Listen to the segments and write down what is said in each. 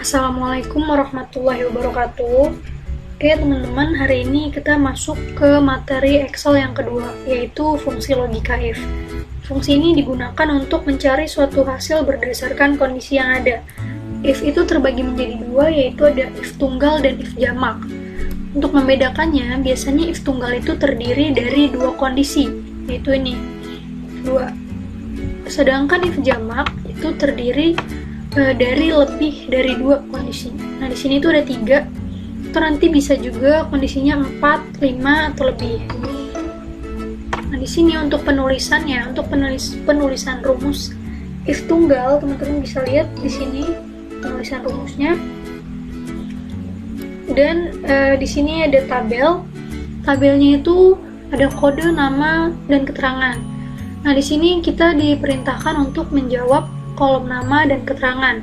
Assalamualaikum warahmatullahi wabarakatuh. Oke teman-teman, hari ini kita masuk ke materi Excel yang kedua, yaitu fungsi logika if. Fungsi ini digunakan untuk mencari suatu hasil berdasarkan kondisi yang ada. If itu terbagi menjadi dua, yaitu ada if tunggal dan if jamak. Untuk membedakannya, biasanya if tunggal itu terdiri dari dua kondisi, yaitu ini, dua. Sedangkan if jamak itu terdiri dari lebih dari dua kondisi. Nah, di sini tuh ada 3. Itu nanti bisa juga kondisinya 4, 5 atau lebih. Nah, di sini untuk penulisannya, untuk penulisan rumus if tunggal, teman-teman bisa lihat di sini penulisan rumusnya. Dan di sini ada tabel. Tabelnya itu ada kode, nama, dan keterangan. Nah, di sini kita diperintahkan untuk menjawab kolom nama dan keterangan.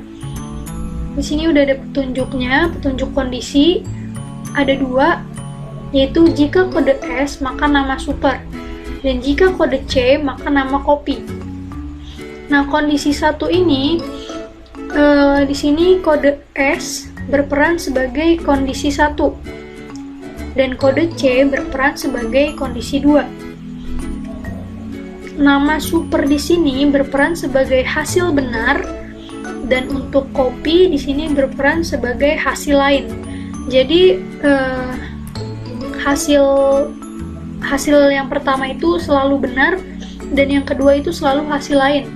Di sini udah ada petunjuknya, petunjuk kondisi ada 2, yaitu jika kode S maka nama super, dan jika kode C maka nama copy. Nah, kondisi 1 ini di sini kode S berperan sebagai kondisi 1 dan kode C berperan sebagai kondisi 2. Nama super di sini berperan sebagai hasil benar, dan untuk copy di sini berperan sebagai hasil lain. Jadi hasil yang pertama itu selalu benar, dan yang kedua itu selalu hasil lain.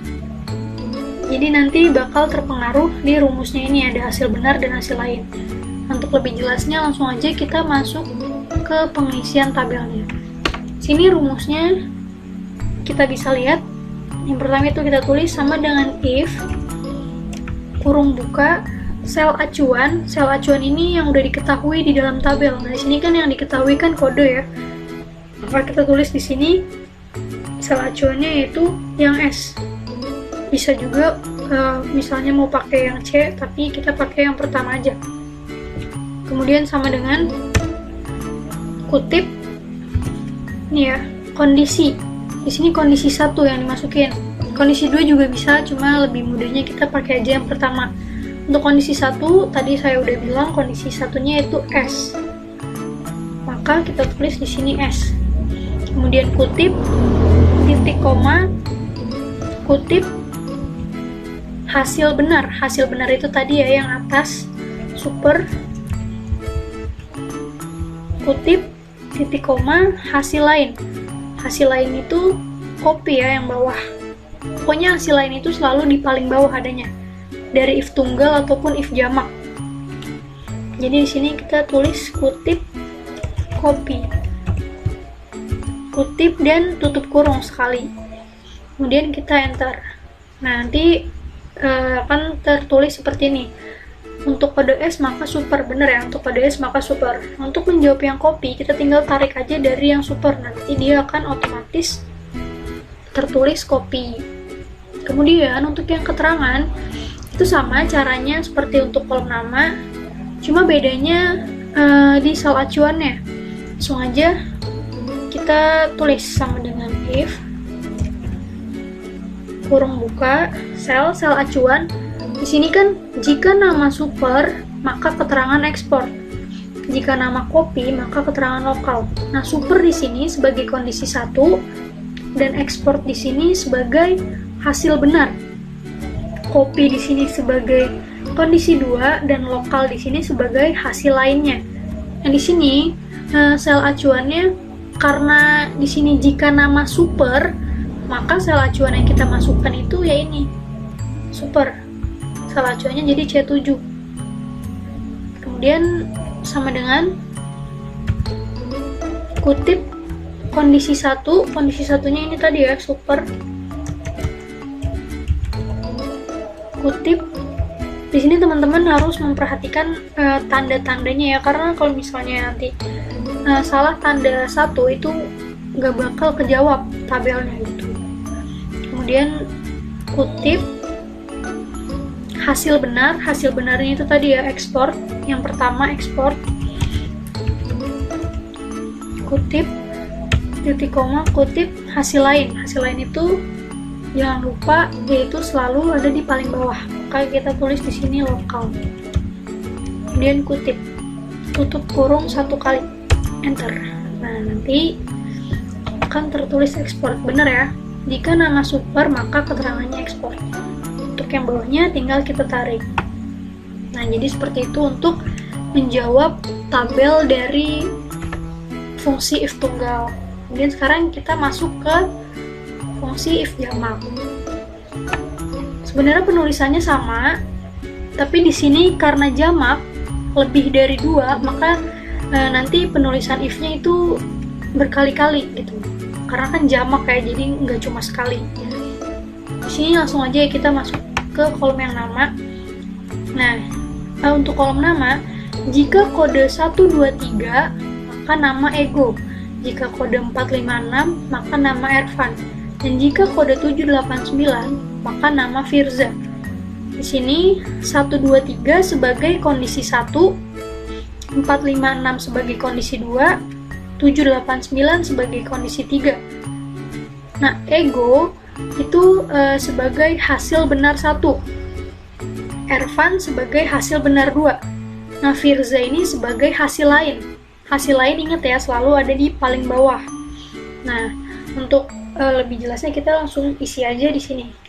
Jadi nanti bakal terpengaruh di rumusnya ini, ada hasil benar dan hasil lain. Untuk lebih jelasnya langsung aja kita masuk ke pengisian tabelnya. Sini rumusnya kita bisa lihat. Yang pertama itu kita tulis sama dengan if kurung buka sel acuan. Sel acuan ini yang udah diketahui di dalam tabel. Nah, di sini kan yang diketahui kan kode ya. Maka kita tulis di sini sel acuannya yaitu yang S. Bisa juga misalnya mau pakai yang C, tapi kita pakai yang pertama aja. Kemudian sama dengan kutip ini ya, kondisi. Di sini kondisi 1 yang dimasukin. Kondisi 2 juga bisa, cuma lebih mudahnya kita pakai aja yang pertama. Untuk kondisi 1, tadi saya udah bilang kondisi satunya itu S. Maka kita tulis di sini S. Kemudian kutip, titik koma, kutip, hasil benar. Hasil benar itu tadi ya yang atas, super, kutip, titik koma, hasil lain. Hasil lain itu copy ya, yang bawah. Pokoknya hasil lain itu selalu di paling bawah adanya, dari if tunggal ataupun if jamak. Jadi di sini kita tulis kutip, copy, kutip dan tutup kurung sekali. Kemudian kita enter. Nah, nanti akan tertulis seperti ini. Untuk kode S maka super, bener ya, untuk kode S maka super. Untuk menjawab yang copy, kita tinggal tarik aja dari yang super, nanti dia akan otomatis tertulis copy. Kemudian untuk yang keterangan, itu sama caranya seperti untuk kolom nama, cuma bedanya di sel acuannya. Langsung aja kita tulis sama dengan if kurung buka sel acuan. Di sini kan jika nama super maka keterangan ekspor, jika nama copy maka keterangan lokal. Nah, super di sini sebagai kondisi 1 dan ekspor di sini sebagai hasil benar. Copy di sini sebagai kondisi 2 dan lokal di sini sebagai hasil lainnya. Nah, di sini sel acuannya, karena di sini jika nama super maka sel acuan yang kita masukkan itu ya ini super. Sel acuannya jadi C7. Kemudian sama dengan kutip kondisi 1, kondisi satunya ini tadi ya, super, kutip. Di sini teman-teman harus memperhatikan tanda-tandanya ya, karena kalau misalnya nanti salah tanda 1 itu nggak bakal kejawab tabelnya gitu. Kemudian kutip hasil benar. Hasil benarnya itu tadi ya, ekspor. Yang pertama ekspor, kutip, titik koma, kutip, hasil lain. Hasil lain itu jangan lupa yaitu selalu ada di paling bawah. Maka kita tulis di sini lokal. kemudian kutip, tutup kurung 1 kali, enter. Nah, nanti akan tertulis ekspor, bener ya. Jika nama super maka keterangannya ekspor. Untuk yang bawahnya tinggal kita tarik. Nah, jadi seperti itu untuk menjawab tabel dari fungsi if tunggal. Kemudian sekarang kita masuk ke fungsi if jamak. Sebenarnya penulisannya sama, tapi di sini karena jamak lebih dari 2, maka nanti penulisan if-nya itu berkali-kali gitu. Karena kan jamak ya, jadi nggak cuma sekali. Di sini langsung aja kita masuk ke kolom yang nama. Nah, untuk kolom nama, jika kode 123 maka nama Ego, jika kode 456 maka nama Ervan, dan jika kode 789 maka nama Firza. Di sini 123 sebagai kondisi 1, 456 sebagai kondisi 2, 789 sebagai kondisi 3. Nah, Ego itu sebagai hasil benar 1, Ervan sebagai hasil benar 2. Nah, Firza ini sebagai hasil lain. Hasil lain ingat ya, selalu ada di paling bawah. Nah, untuk lebih jelasnya kita langsung isi aja di sini.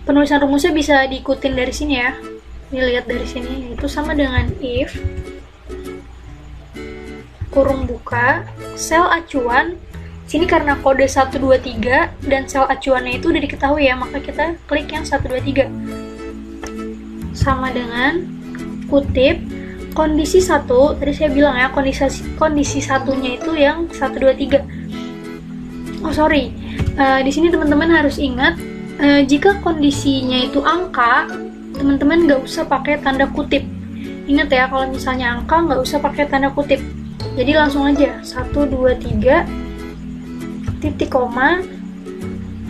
Penulisan rumusnya bisa diikutin dari sini ya. Dilihat dari sini, itu sama dengan if kurung buka, sel acuan. Sini karena kode 123 dan sel acuannya itu udah diketahui ya, maka kita klik yang 123. Sama dengan kutip kondisi 1, tadi saya bilang ya, kondisi satunya itu yang 123. Oh sorry, di sini teman-teman harus ingat, jika kondisinya itu angka, teman-teman nggak usah pakai tanda kutip. Ingat ya, kalau misalnya angka nggak usah pakai tanda kutip. Jadi langsung aja 123 titik koma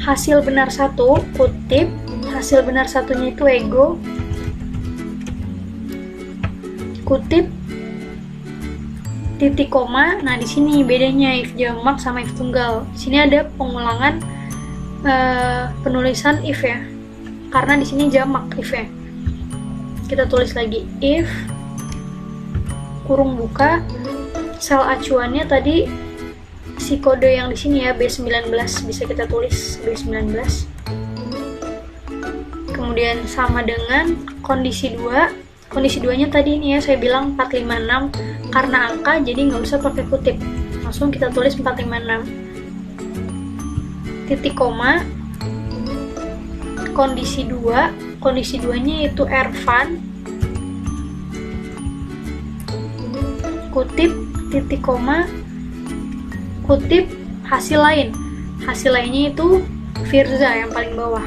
hasil benar 1 kutip, hasil benar satunya itu Ego, kutip titik koma. Nah, di sini bedanya if jamak sama if tunggal. Di sini ada pengulangan penulisan if ya, karena di sini jamak if ya. Kita tulis lagi if kurung buka, sel acuannya tadi si kode yang di sini ya, B19, bisa kita tulis B19. Kemudian sama dengan kondisi 2. Kondisi 2-nya tadi ini ya, saya bilang 456 karena angka, jadi nggak usah pakai kutip. Langsung kita tulis 456. Titik koma. Kondisi 2. Kondisi 2-nya itu Ervan. Kutip titik koma, kutip hasil lain. Hasil lainnya itu Firza yang paling bawah.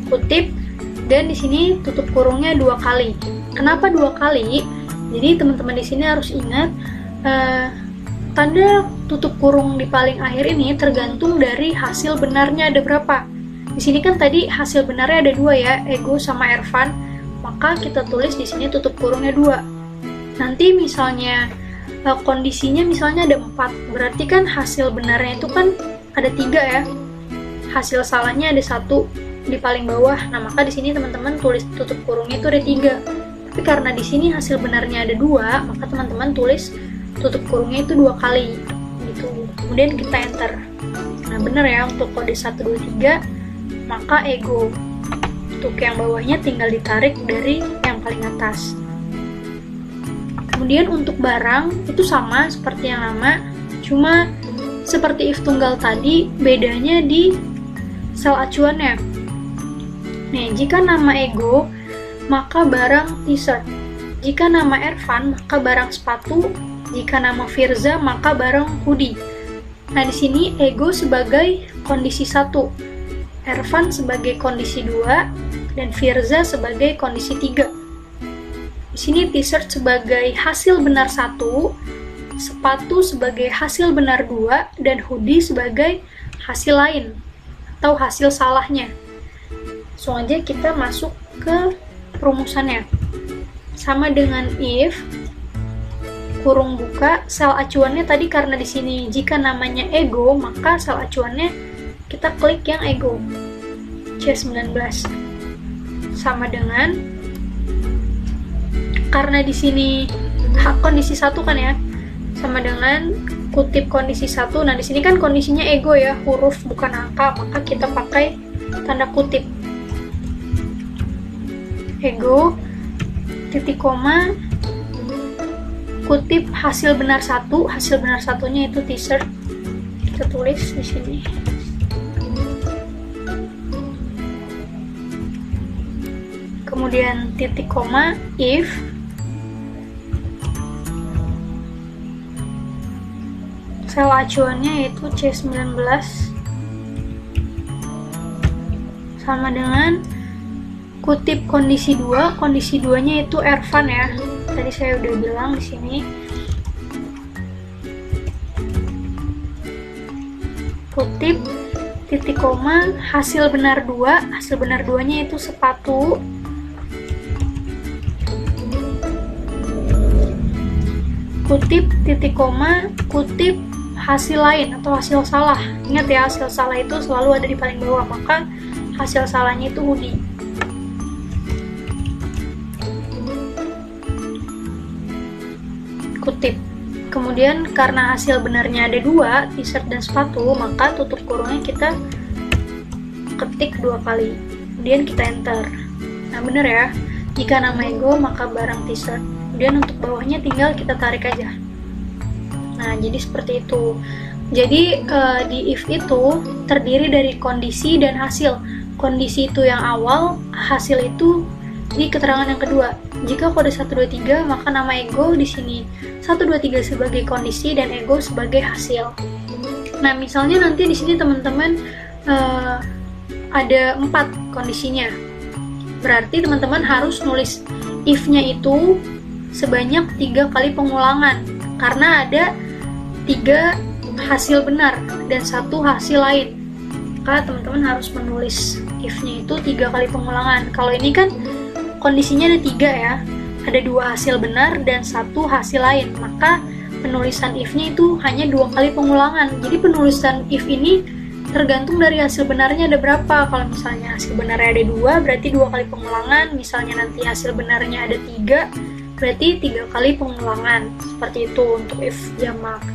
Kutip, dan di sini tutup kurungnya 2 kali. Kenapa 2 kali? Jadi teman-teman di sini harus ingat tanda tutup kurung di paling akhir ini tergantung dari hasil benarnya ada berapa. Di sini kan tadi hasil benarnya ada 2 ya, Ego sama Ervan. Maka kita tulis di sini tutup kurungnya 2. Nanti misalnya kondisinya misalnya ada 4, berarti kan hasil benarnya itu kan ada 3 ya. Hasil salahnya ada 1 di paling bawah. Nah, maka di sini teman-teman tulis tutup kurungnya itu ada 3. Tapi karena di sini hasil benarnya ada 2, maka teman-teman tulis tutup kurungnya itu 2 kali gitu. Kemudian kita enter. Nah, benar ya, untuk kode 123 maka Ego. Untuk yang bawahnya tinggal ditarik dari yang paling atas. Kemudian untuk barang itu sama seperti yang lama, cuma seperti if tunggal tadi, bedanya di sel acuannya. Nih, jika nama Ego, maka barang t-shirt. Jika nama Ervan, maka barang sepatu. Jika nama Firza, maka barang hoodie. Nah, di sini Ego sebagai kondisi 1, Ervan sebagai kondisi 2, dan Firza sebagai kondisi 3. Di sini t-shirt sebagai hasil benar 1, sepatu sebagai hasil benar 2, dan hoodie sebagai hasil lain atau hasil salahnya. Langsung aja kita masuk ke rumusannya. Sama dengan if kurung buka, sel acuannya tadi karena di sini jika namanya Ego, maka sel acuannya kita klik yang Ego C19. Sama dengan Karena di sini kondisi 1 kan ya, sama dengan kutip kondisi 1. Nah, di sini kan kondisinya ego ya, huruf bukan angka, maka kita pakai tanda kutip. Ego, titik koma, kutip hasil benar 1. Hasil benar satunya itu t-shirt. Kita tulis di sini. Kemudian titik koma, if sel acuannya yaitu C19 sama dengan kutip kondisi 2. Kondisi 2-nya itu Ervan ya. Tadi saya udah bilang di sini. Kutip titik koma hasil benar 2. Hasil benar 2-nya itu sepatu. Kutip titik koma kutip hasil lain atau hasil salah. Ingat ya, hasil salah itu selalu ada di paling bawah, maka hasil salahnya itu hoodie. Kutip. Kemudian karena hasil benarnya ada 2, t-shirt dan sepatu, maka tutup kurungnya kita ketik 2 kali. Kemudian kita enter. Nah, bener ya. Jika nama ego, maka barang t-shirt. Kemudian untuk bawahnya tinggal kita tarik aja. Nah, jadi seperti itu. Jadi di if itu terdiri dari kondisi dan hasil. Kondisi itu yang awal, hasil itu di keterangan yang kedua. Jika kode 123, maka nama ego di sini 123 sebagai kondisi dan ego sebagai hasil. Nah, misalnya nanti di sini teman-teman ada 4 kondisinya. Berarti teman-teman harus nulis if-nya itu sebanyak 3 kali pengulangan, karena ada 3 hasil benar dan 1 hasil lain. Maka teman-teman harus menulis if-nya itu 3 kali pengulangan. Kalau ini kan kondisinya ada 3 ya, ada 2 hasil benar dan 1 hasil lain, maka penulisan if-nya itu hanya 2 kali pengulangan. Jadi penulisan if ini tergantung dari hasil benarnya ada berapa. Kalau misalnya hasil benarnya ada 2, berarti 2 kali pengulangan. Misalnya nanti hasil benarnya ada 3, berarti 3 kali pengulangan. Seperti itu untuk if jamak.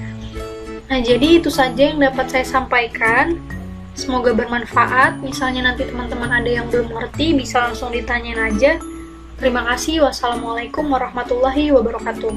Nah, jadi itu saja yang dapat saya sampaikan. Semoga bermanfaat. Misalnya nanti teman-teman ada yang belum ngerti, bisa langsung ditanyain aja. Terima kasih. Wassalamualaikum warahmatullahi wabarakatuh.